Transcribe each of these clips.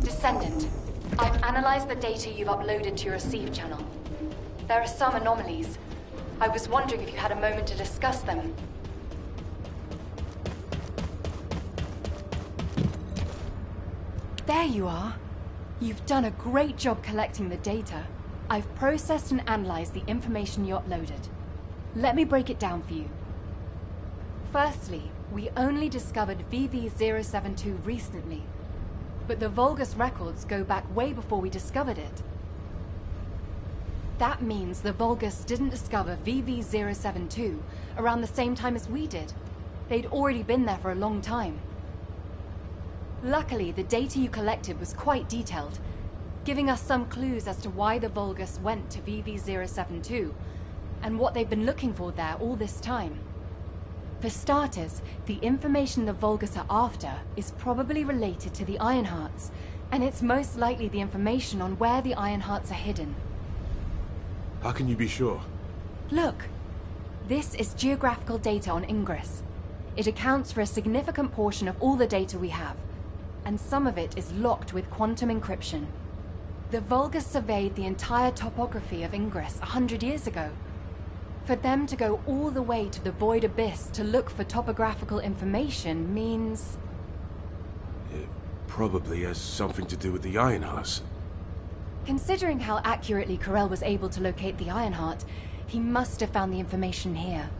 Descendant, I've analyzed the data you've uploaded to your receive channel. There are some anomalies. I was wondering if you had a moment to discuss them. There you are. You've done a great job collecting the data. I've processed and analyzed the information you uploaded. Let me break it down for you. Firstly, we only discovered VV-072 recently, but the Vulgus records go back way before we discovered it. That means the Vulgus didn't discover VV-072 around the same time as we did. They'd already been there for a long time. Luckily, the data you collected was quite detailed, giving us some clues as to why the Vulgus went to VV-072 and what they've been looking for there all this time. For starters, the information the Vulgus are after is probably related to the Ironhearts, and it's most likely the information on where the Ironhearts are hidden. How can you be sure? Look, this is geographical data on Ingress. It accounts for a significant portion of all the data we have, and some of it is locked with quantum encryption. The Vulgus surveyed the entire topography of Ingress 100 years ago. For them to go all the way to the Void Abyss to look for topographical information means... It probably has something to do with the Ironhearts. Considering how accurately Corell was able to locate the Ironheart, he must have found the information here.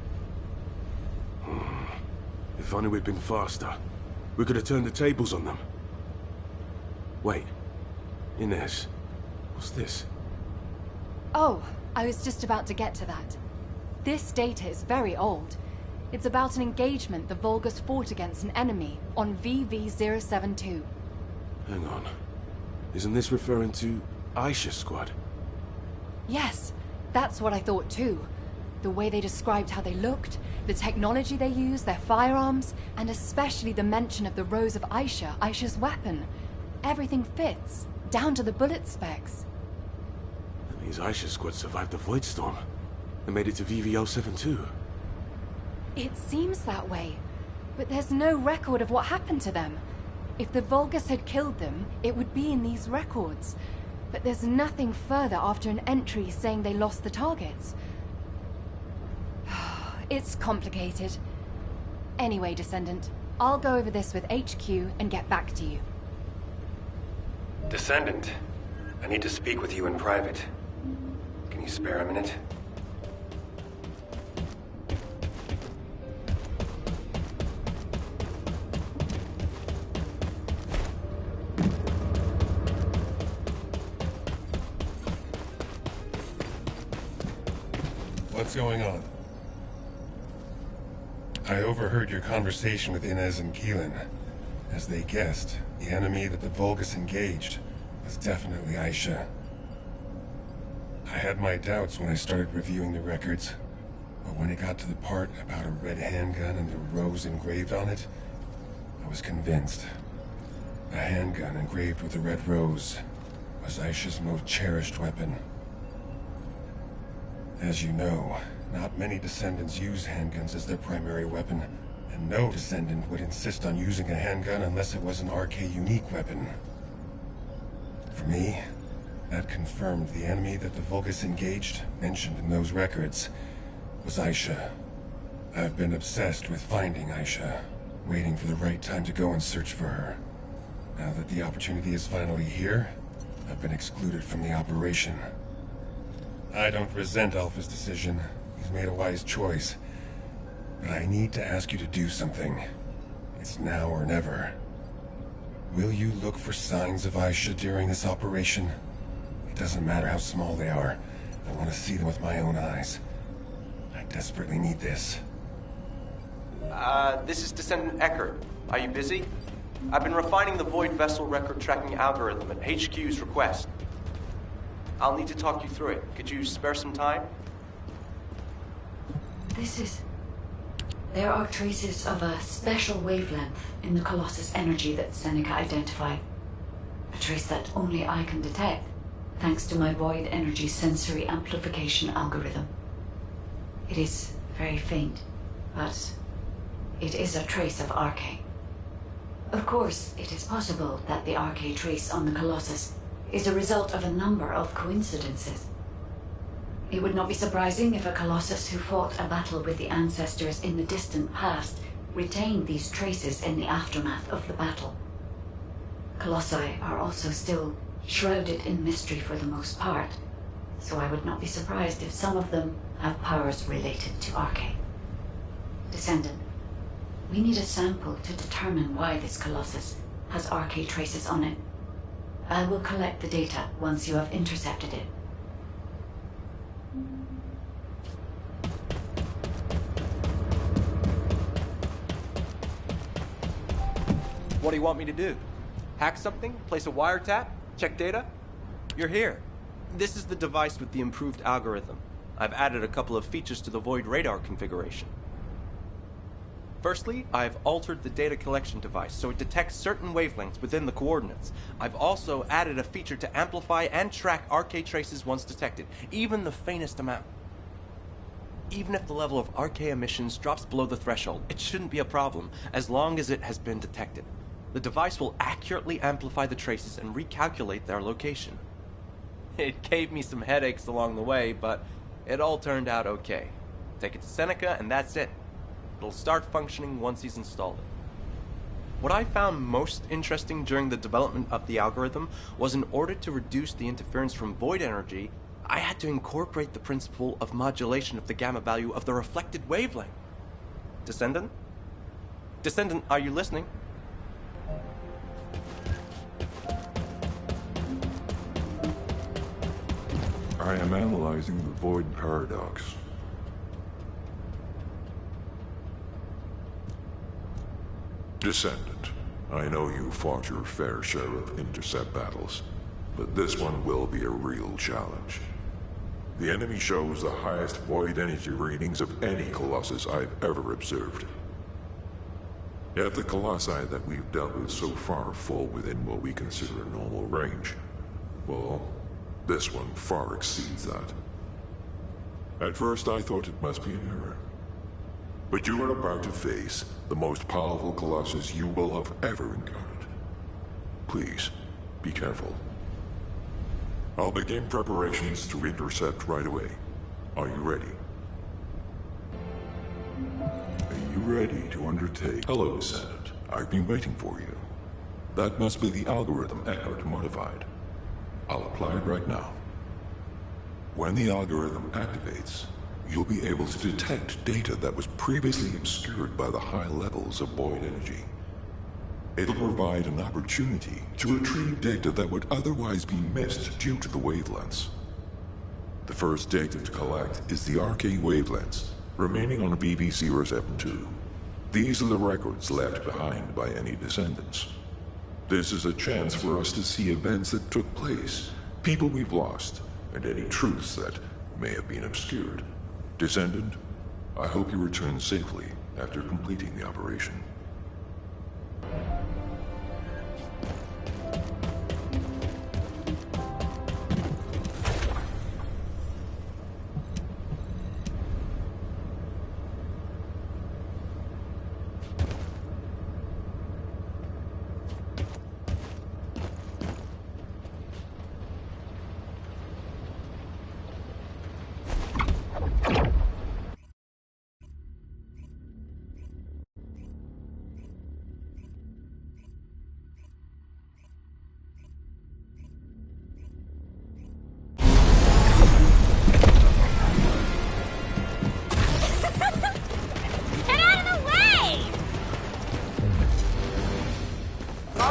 If only we'd been faster. We could have turned the tables on them. Wait. Inez. What's this? Oh, I was just about to get to that. This data is very old. It's about an engagement the Vulgus fought against an enemy on VV-072. Hang on. Isn't this referring to Aisha's squad? Yes, that's what I thought too. The way they described how they looked, the technology they used, their firearms, and especially the mention of the Rose of Aisha, Aisha's weapon. Everything fits, down to the bullet specs. That means Aisha's squad survived the Void Storm and made it to VV-072. It seems that way, but there's no record of what happened to them. If the Vulgus had killed them, it would be in these records. But there's nothing further after an entry saying they lost the targets. It's complicated. Anyway, Descendant, I'll go over this with HQ and get back to you. Descendant, I need to speak with you in private. Can you spare a minute? What's going on? I overheard your conversation with Inez and Keelan. As they guessed, the enemy that the Vulgus engaged was definitely Aisha. I had my doubts when I started reviewing the records, but when it got to the part about a red handgun and the rose engraved on it, I was convinced. The handgun engraved with the red rose was Aisha's most cherished weapon. As you know, not many Descendants use handguns as their primary weapon, and no Descendant would insist on using a handgun unless it was an RK unique weapon. For me, that confirmed the enemy that the Vulgus engaged, mentioned in those records, was Aisha. I've been obsessed with finding Aisha, waiting for the right time to go and search for her. Now that the opportunity is finally here, I've been excluded from the operation. I don't resent Alpha's decision. He's made a wise choice. But I need to ask you to do something. It's now or never. Will you look for signs of Aisha during this operation? It doesn't matter how small they are. I want to see them with my own eyes. I desperately need this. This is Descendant Eckert. Are you busy? I've been refining the Void Vessel record tracking algorithm at HQ's request. I'll need to talk you through it. Could you spare some time? There are traces of a special wavelength in the Colossus energy that Seneca identified. A trace that only I can detect, thanks to my void energy sensory amplification algorithm. It is very faint, but it is a trace of Arcane. Of course, it is possible that the RK trace on the Colossus is a result of a number of coincidences. It would not be surprising if a Colossus who fought a battle with the ancestors in the distant past retained these traces in the aftermath of the battle. Colossi are also still shrouded in mystery for the most part, so I would not be surprised if some of them have powers related to RK. Descendant, we need a sample to determine why this Colossus has RK traces on it. I will collect the data once you have intercepted it. What do you want me to do? Hack something? Place a wiretap? Check data? You're here. This is the device with the improved algorithm. I've added a couple of features to the Void radar configuration. Firstly, I've altered the data collection device so it detects certain wavelengths within the coordinates. I've also added a feature to amplify and track RK traces once detected, even the faintest amount. Even if the level of RK emissions drops below the threshold, it shouldn't be a problem, as long as it has been detected. The device will accurately amplify the traces and recalculate their location. It gave me some headaches along the way, but it all turned out okay. Take it to Seneca, and that's it. It'll start functioning once he's installed it. What I found most interesting during the development of the algorithm was in order to reduce the interference from void energy, I had to incorporate the principle of modulation of the gamma value of the reflected wavelength. Descendant? Descendant, are you listening? I am analyzing the void paradox. Descendant, I know you fought your fair share of intercept battles, but this one will be a real challenge. The enemy shows the highest void energy readings of any Colossus I've ever observed. Yet the Colossi that we've dealt with so far fall within what we consider normal range. Well, this one far exceeds that. At first I thought it must be an error. But you are about to face the most powerful Colossus you will have ever encountered. Please, be careful. I'll begin preparations to intercept right away. Are you ready? Are you ready to undertake? Hello, Descendant. I've been waiting for you. That must be the algorithm Eckert modified. I'll apply it right now. When the algorithm activates, you'll be able to detect data that was previously obscured by the high levels of void energy. It'll provide an opportunity to retrieve data that would otherwise be missed due to the wavelengths. The first data to collect is the RK wavelengths remaining on BB-072. These are the records left behind by any descendants. This is a chance for us to see events that took place, people we've lost, and any truths that may have been obscured. Descendant, I hope you return safely after completing the operation.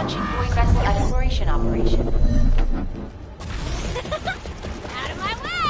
Launching Void Vessel Exploration Operation. Out of my way!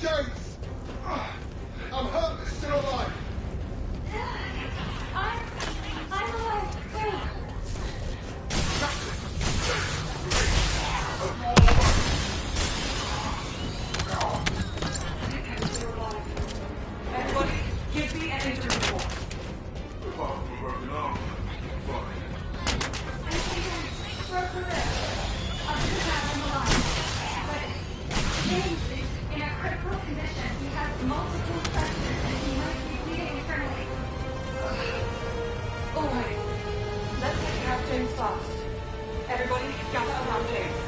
James! I'm hurt, but still alive. I'm alive, too. Everybody, give me an injury report. Broken rib. I'll do that on the line. But James is in a critical condition. He has multiple fractures and he might be bleeding internally. Alright. Let's take care of James fast. Everybody, gather around James.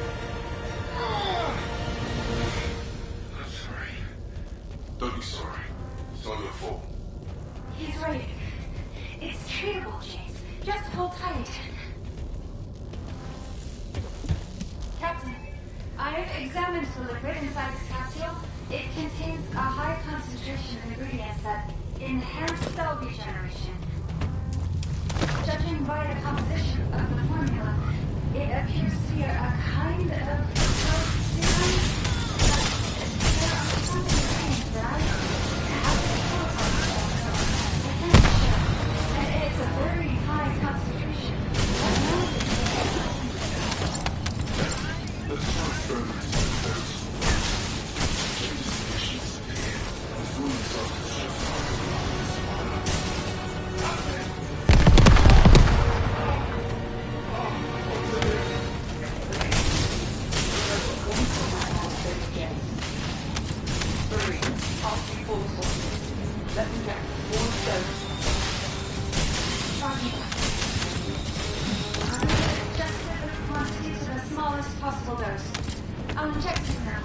I'm sorry. Don't be sorry. It's not your fault. He's right. It's treatable, James. Just hold tight. Captain, I've examined the liquid inside this capsule. It contains a high concentration of ingredients that enhance cell regeneration. Judging by the composition of the formula, it appears to be a kind of serum. There are some things that I haven't thought of. I can't share. And it's a very high concentration. Let's transfer this to the dose. James' condition is severe. His wounds are Let me get one dose. Roger. I'm going to adjust the quantity to the smallest possible dose. I'll inject it now.